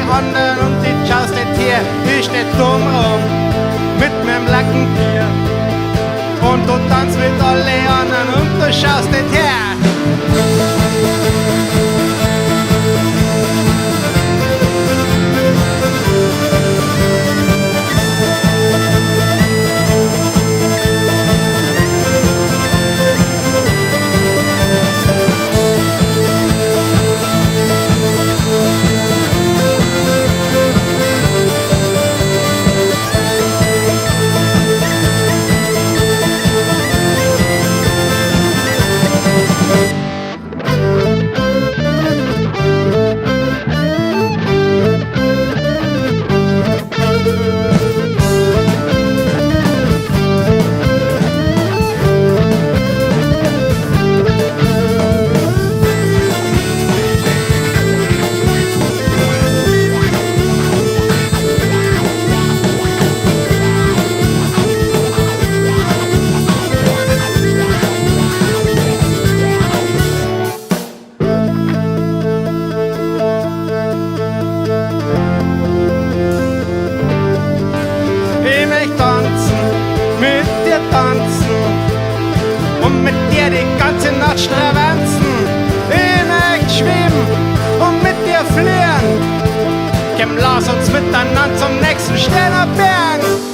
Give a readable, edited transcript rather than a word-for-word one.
anderen und die schaust nicht her. Ich steh dumm rum mit meinem Lackenbier. Und du tanzt mit alle anderen und du schaust nicht her. Tanzen und mit dir die ganze Nacht stravanzen. Ich möchte schweben und mit dir fliehen. Komm, lass uns miteinander zum nächsten Sternenberg.